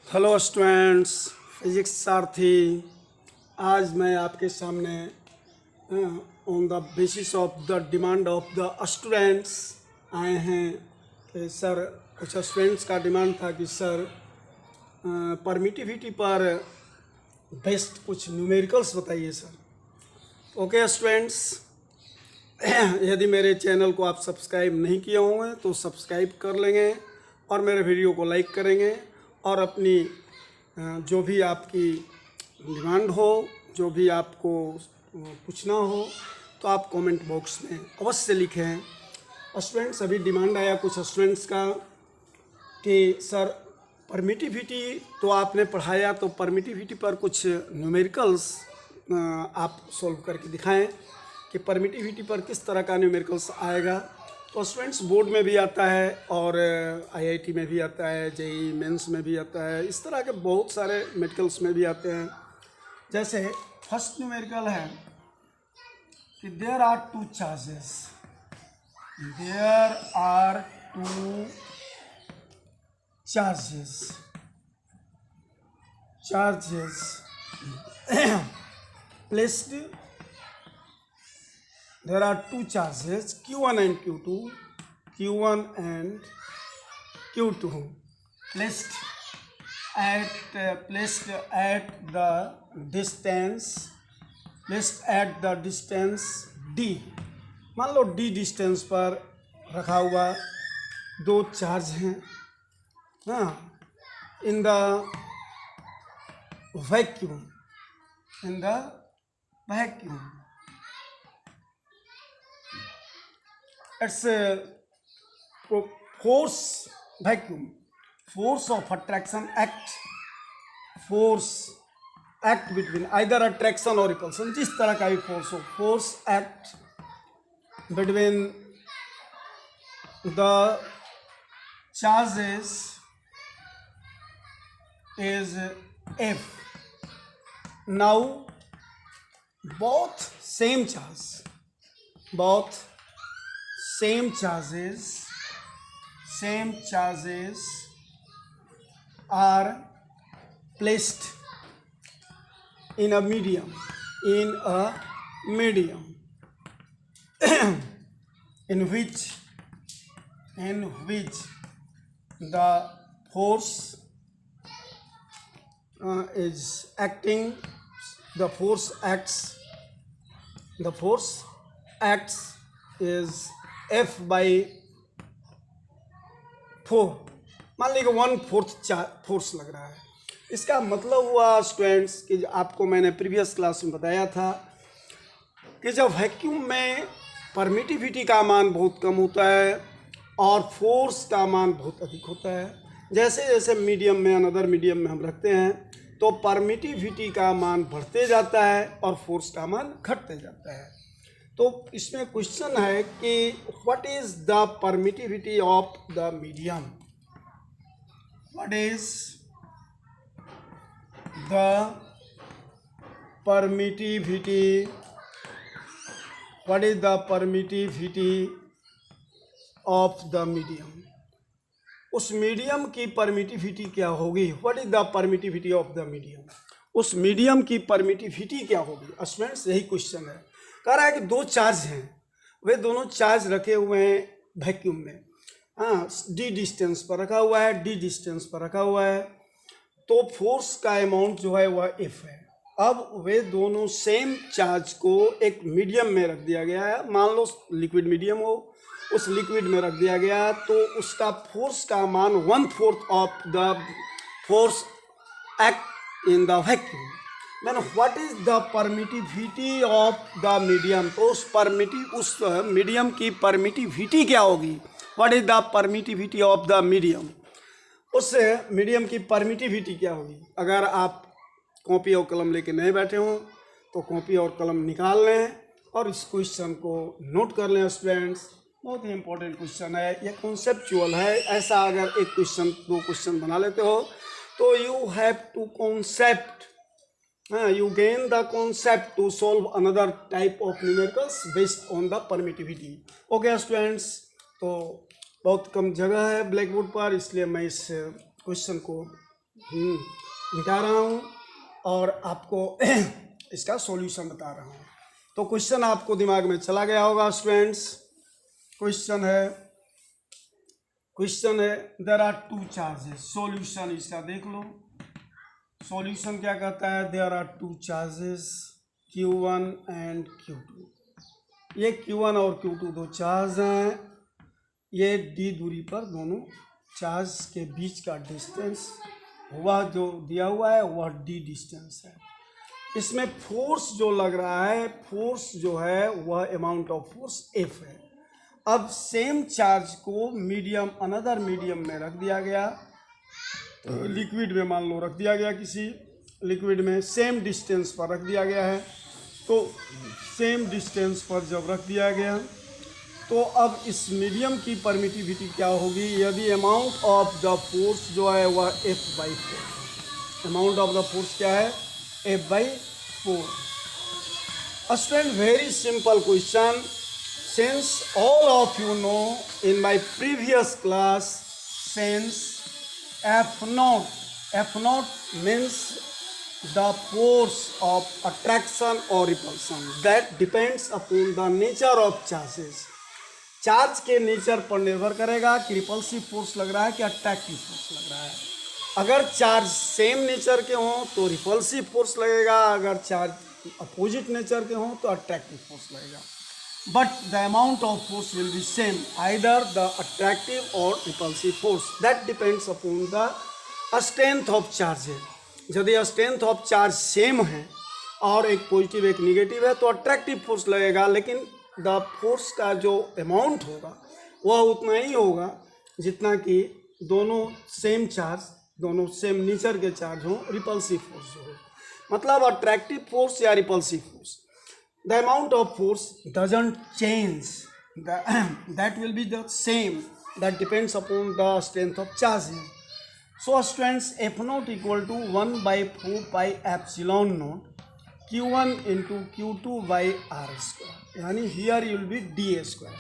Hello students, physics सारथी। आज मैं आपके सामने on the basis of the demand of the students आए हैं कि सर, कुछ स्टूडेंट्स का डिमांड था कि सर परमिटिविटी पर बेस्ट कुछ न्यूमेरिकल्स बताइए सर। ओके स्टूडेंट्स, यदि मेरे चैनल को आप सब्सक्राइब नहीं किए होंगे तो सब्सक्राइब कर लेंगे और मेरे वीडियो को लाइक करेंगे और अपनी जो भी आपकी डिमांड हो, जो भी आपको पूछना हो तो आप कमेंट बॉक्स में अवश्य लिखें। स्टूडेंट्स, अभी डिमांड आया कुछ स्टूडेंट्स का कि सर परमिटिविटी तो आपने पढ़ाया, तो परमिटिविटी पर कुछ न्यूमेरिकल्स आप सॉल्व करके दिखाएं कि परमिटिविटी पर किस तरह का न्यूमेरिकल्स आएगा। तो स्टूडेंट्स, बोर्ड में भी आता है और आईआईटी में भी आता है, जेईई मेंस में भी आता है, इस तरह के बहुत सारे मेडिकल्स में भी आते हैं। जैसे फर्स्ट न्यूमेरिकल है कि there are two charges, placed. There are two charges Q1 and Q2 placed at the distance D। मान लो D डिस्टेंस पर रखा हुआ दो चार्ज हैं इन the vacuum it's a force of attraction act between either attraction or repulsion, जिस तरह का भी force act between the charges is F. Now both same charges are placed in a medium in which the force is acting. The force acts is F by 4। मान लीजिए 1/4 force लग रहा है। इसका मतलब हुआ स्टूडेंट्स कि आपको मैंने प्रीवियस क्लास में बताया था कि जब वैक्यूम में परमिटिविटी का मान बहुत कम होता है और फोर्स का मान बहुत अधिक होता है, जैसे जैसे मीडियम में अनदर मीडियम में हम रखते हैं तो परमिटिविटी का मान बढ़ते जाता है और फोर्स का मान घटते जाता है। तो इसमें क्वेश्चन है कि what is the permittivity of the medium, what is the permittivity of the medium. उस मीडियम की परमिटिविटी क्या होगी? What is the permittivity of the medium, उस मीडियम की परमिटिविटी क्या होगी? स्टूडेंट्स, यही क्वेश्चन है। कह रहा है कि दो चार्ज हैं, वे दोनों चार्ज रखे हुए हैं वैक्यूम में, डी डिस्टेंस पर रखा हुआ है, डी डिस्टेंस पर रखा हुआ है, तो फोर्स का अमाउंट जो है वह F है। अब वे दोनों सेम चार्ज को एक मीडियम में रख दिया गया है, मान लो लिक्विड मीडियम हो, उस लिक्विड में रख दिया गया तो उसका फोर्स का मान 1/4 of the force act in the vacuum. मैंने what is the permittivity of the medium, तो उस मीडियम की परमिटिविटी क्या होगी? What is the permittivity of the medium, उस मीडियम की परमिटिविटी क्या होगी? अगर आप कॉपी और कलम लेके नहीं बैठे हों तो कॉपी और कलम निकाल लें और इस क्वेश्चन को नोट कर लें स्टूडेंट्स। बहुत ही इंपॉर्टेंट क्वेश्चन है, ये कॉन्सेप्चुअल है। ऐसा अगर एक क्वेश्चन दो क्वेश्चन बना लेते हो तो you have to you gain the concept to solve another type of numericals based on the permittivity. Okay students, तो बहुत कम जगह है ब्लैक बोर्ड पर, इसलिए मैं इस क्वेश्चन को मिटा रहा हूँ और आपको इसका सॉल्यूशन बता रहा हूँ। तो क्वेश्चन आपको दिमाग में चला गया होगा स्टूडेंट्स। क्वेश्चन है there are two charges. Solution इसका देख लो। सॉल्यूशन क्या कहता है, there are two charges Q1 and Q2। ये Q1 और Q2 दो चार्ज हैं। ये d दूरी पर दोनों चार्ज के बीच का डिस्टेंस वह जो दिया हुआ है वह d डिस्टेंस है। इसमें फोर्स जो लग रहा है, फोर्स जो है वह अमाउंट ऑफ फोर्स F है। अब सेम चार्ज को मीडियम, अनदर मीडियम में रख दिया गया, लिक्विड में मान लो रख दिया गया, किसी लिक्विड में सेम डिस्टेंस पर रख दिया गया है। तो सेम डिस्टेंस पर जब रख दिया गया तो अब इस मीडियम की परमिटिविटी क्या होगी, यदि अमाउंट ऑफ द फोर्स जो है वह F/4, amount of the force क्या है F/4। Student very simple question, since all of you know in my previous class, since F0 means the force of attraction or repulsion that depends upon the nature of charges। Charge के nature पर निर्भर करेगा कि repulsive force लग रहा है कि attractive force लग रहा है। अगर चार्ज सेम नेचर के हों तो रिपल्सिव फोर्स लगेगा, अगर चार्ज अपोजिट नेचर के हों तो अट्रैक्टिव फोर्स लगेगा। But the amount of force will be same, either the attractive or repulsive force. That depends upon the strength of charges. यदि स्ट्रेंथ ऑफ चार्ज सेम है और एक पॉजिटिव एक negative है तो अट्रैक्टिव फोर्स लगेगा, लेकिन द फोर्स का जो अमाउंट होगा वह उतना ही होगा जितना कि दोनों सेम चार्ज, दोनों सेम नेचर के चार्ज हों, रिपल्सिव फोर्स जो हो। मतलब अट्रैक्टिव फोर्स या repulsive force, the amount of force doesn't change, that will be the same, that depends upon the strength of charges. So students, F0 equal to 1/4 pi epsilon naught Q1 into Q2 by R square, यानी here you will be D square,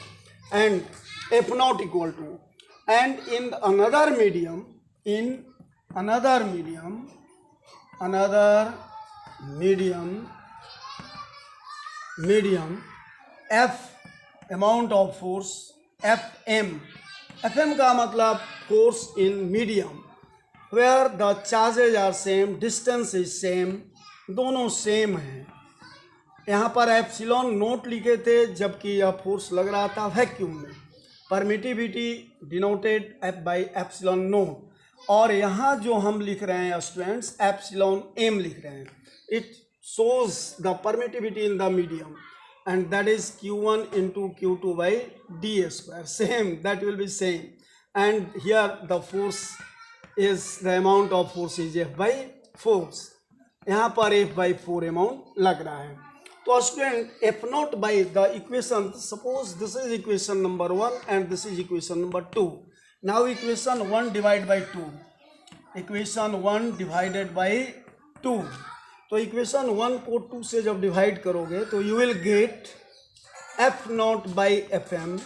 and F0 equal to, and in another medium F amount of force FM का मतलब force in medium where the charges are same, distance is same, दोनों same हैं। यहाँ पर epsilon note लिखे थे जबकि यह फोर्स लग रहा था वैक्यूम में। परमिटिविटी डिनोटेड F/एप्सिलॉन नोट, और यहाँ जो हम लिख रहे हैं स्टूडेंट्स एप्सिलॉन M लिख रहे हैं। It shows the permittivity in the medium, and that is Q1 into Q2 by D square, same, that will be same, and here the force is, the amount of force is F/4, यहाँ पर F/4 amount लग रहा है। तो student F0 by the equation, suppose this is equation number 1 and this is equation number 2, now equation 1 divided by 2, equation 1 divided by 2, तो equation 1 को 2 से जब डिवाइड करोगे तो you will get F0 by FM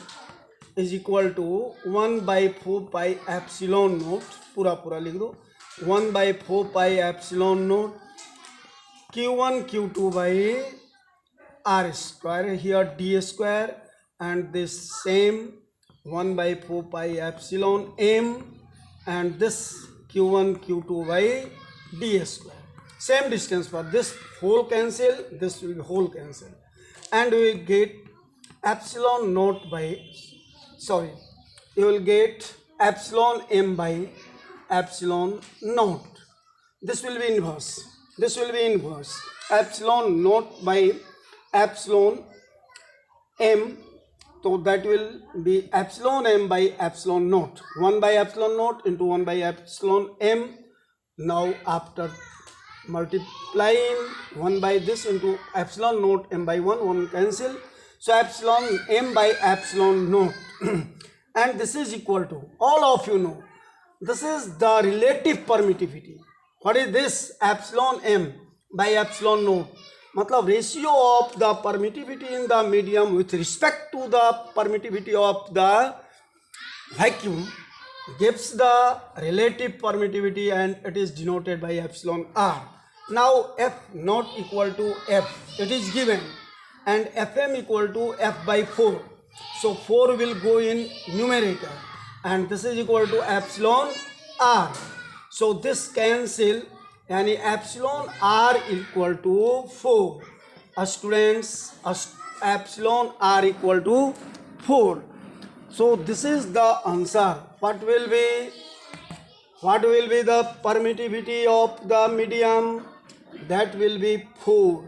is equal to 1/4 pi epsilon naught, पूरा लिख दो, 1/4 pi epsilon naught Q1 Q2 by R square, here D square, and this same 1/4 pi epsilon M, and this Q1 Q2 by D square, same distance, for this whole cancel, this will be whole cancel, and we will get epsilon naught by, sorry, you will get epsilon M by epsilon naught. This will be inverse, epsilon naught by epsilon M, so that will be epsilon M by epsilon naught, 1 by epsilon naught into 1 by epsilon M. Now after multiplying 1 by this into epsilon naught M by 1 cancel, so epsilon M by epsilon naught and this is equal to, all of you know, this is the relative permittivity. What is this? Epsilon M by epsilon naught, मतलब ratio of the permittivity in the medium with respect to the permittivity of the vacuum, gives the relative permittivity and it is denoted by epsilon r. Now F not equal to F, it is given, and Fm equal to F by 4. So 4 will go in numerator and this is equal to epsilon r. So this cancel, यानी epsilon r equal to 4. Students, epsilon r equal to 4. So this is the answer. What will be the permittivity of the medium? That will be 4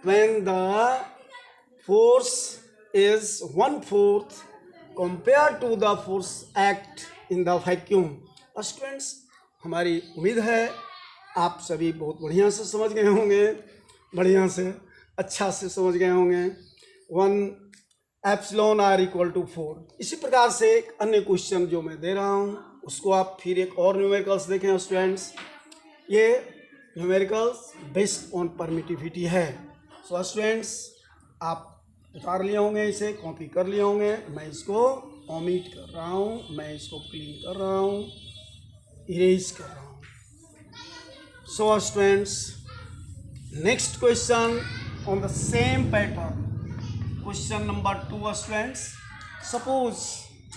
when the force is 1/4 compared to the force act in the vacuum. Students, हमारी उम्मीद है आप सभी बहुत बढ़िया से समझ गए होंगे, बढ़िया से अच्छा से समझ गए होंगे. 1 एप्सिलॉन r इक्वल टू 4. इसी प्रकार से एक अन्य क्वेश्चन जो मैं दे रहा हूँ उसको आप फिर एक और न्यूमेरिकल्स देखें स्टूडेंट्स. ये न्यूमेरिकल्स बेस्ड ऑन परमिटिविटी है. सो स्टूडेंट्स, आप उतार लिए होंगे, इसे कॉपी कर लिए होंगे. मैं इसको ओमिट कर रहा हूँ, मैं इसको क्लीन कर रहा हूँ, इरेज कर रहा हूँ. So students, next question on the same pattern. Question number 2, students. Suppose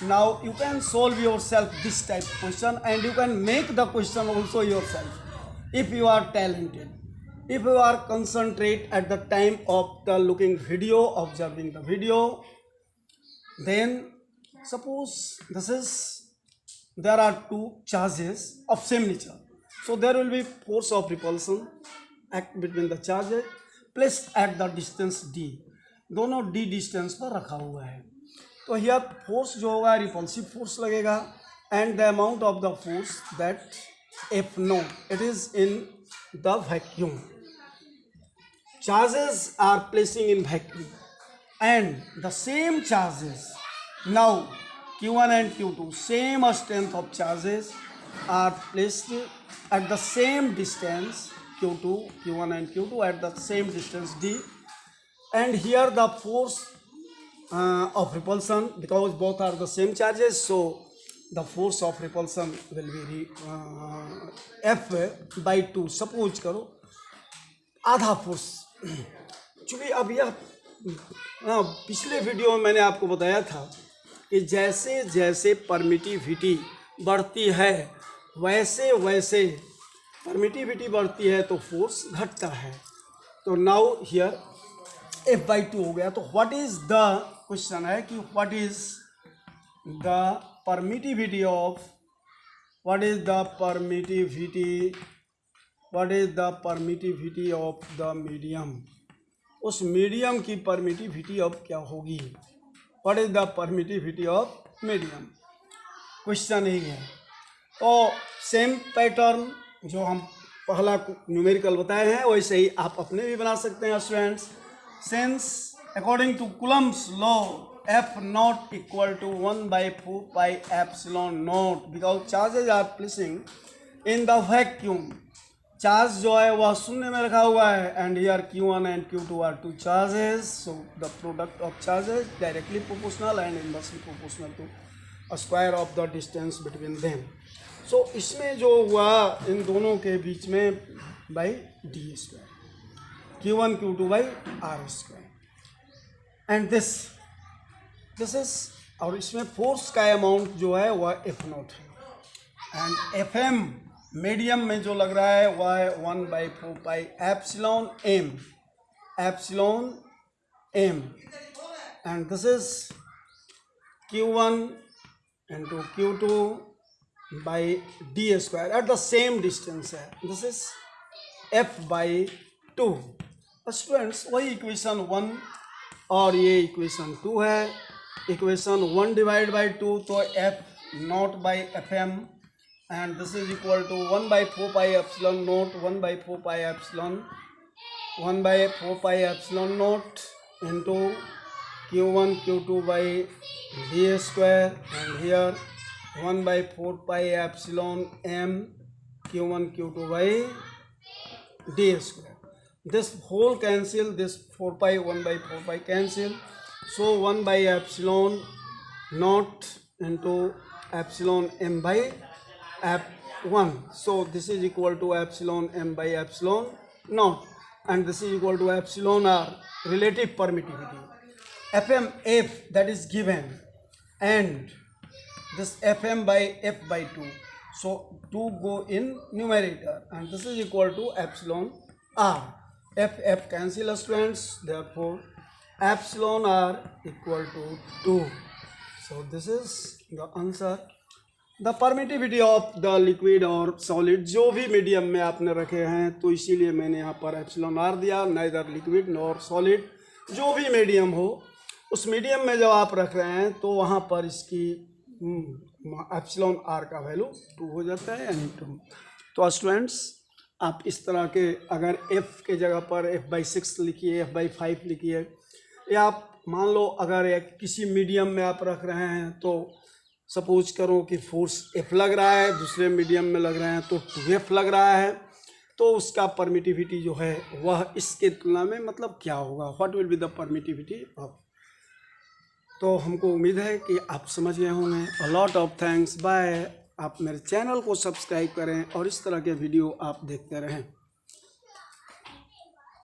now you can solve yourself this type of question and you can make the question also yourself if you are talented, if you are concentrate at the time of the looking video, observing the video. Then suppose there are two charges of same nature, so there will be force of repulsion act between the charges placed at the distance d. दोनों d distance पर रखा हुआ है. तो here force जो होगा repulsive force लगेगा and the amount of the force that f naught, it is in the vacuum. Charges are placing in vacuum and the same charges now q1 and q2, same strength of charges are placed at the same distance q1 and q2 at the same distance d. And here the force of repulsion, because both are the same charges, so the force of repulsion will be F by 2. Suppose करो आधा force, चूँकि अब यह पिछले video में मैंने आपको बताया था कि जैसे जैसे परमिटिविटी बढ़ती है वैसे वैसे परमिटिविटी बढ़ती है तो फोर्स घटता है. तो नाउ हियर F by 2 हो गया. तो व्हाट इज द क्वेश्चन है कि what is the permittivity of the medium. उस मीडियम की परमिटिविटी अब क्या होगी? What is the permittivity of medium? Question यही है. तो सेम पैटर्न जो हम पहला न्यूमेरिकल बताए हैं वैसे ही आप अपने भी बना सकते हैं students. Since according to Coulomb's law, F naught equal to 1 by 4 pi epsilon naught, because charges are placing in the vacuum. Charge जो है वह शून्य में रखा हुआ है and here q1 and q2 are two charges, so the product of charges directly proportional and inversely proportional to a square of the distance between them. So इसमें जो हुआ इन दोनों के बीच में by d square, q1 q2 by r square, and this is, और इसमें force का amount जो है वह एफ नॉट है एंड एफ एम मीडियम में जो लग रहा है वह है 1 by 4 pi epsilon M and this is q1 into q2 by d square at the same distance है. This is f by 2. Students, वही इक्वेशन 1 और ये इक्वेशन 2 है. इक्वेशन 1 डिवाइड बाई 2 तो f naught by f m and this is equal to 1 by 4 pi epsilon naught 1 by 4 pi epsilon naught into q1 q2 by d square and here 1 by 4 pi epsilon m q1 q2 by d square. This whole cancel, this 4 pi 1 by 4 pi cancel, so 1 by epsilon naught into epsilon m by f1. So this is equal to epsilon m by epsilon naught, and this is equal to epsilon r, relative permittivity. Fm f that is given, and this Fm by f by 2. So 2 go in numerator, and this is equal to epsilon r. F cancel students, therefore epsilon r equal to 2. So this is the answer. The permittivity of the liquid और solid, जो भी medium में आपने रखे हैं, तो इसीलिए मैंने यहाँ पर एप्सिलॉन आर दिया. नाइदर लिक्विड नॉर सॉलिड, जो भी मीडियम हो, उस मीडियम में जब आप रख रहे हैं तो वहाँ पर इसकी एप्सिलॉन आर का वैल्यू 2 हो जाता है, यानी 2. तो स्टूडेंट्स, आप इस तरह के अगर f के जगह पर f/6 लिखिए, f/5 लिखिए, या आप मान लो अगर एक किसी मीडियम में आप रख रहे हैं, तो सपोज करो कि फोर्स F लग रहा है, दूसरे मीडियम में लग रहे हैं तो 2F लग रहा है, तो उसका परमिटिविटी जो है वह इसके तुलना में मतलब क्या होगा, what will be the permittivity of. तो हमको उम्मीद है कि आप समझ गए होंगे. A lot of thanks, bye. आप मेरे चैनल को सब्सक्राइब करें और इस तरह के वीडियो आप देखते रहें.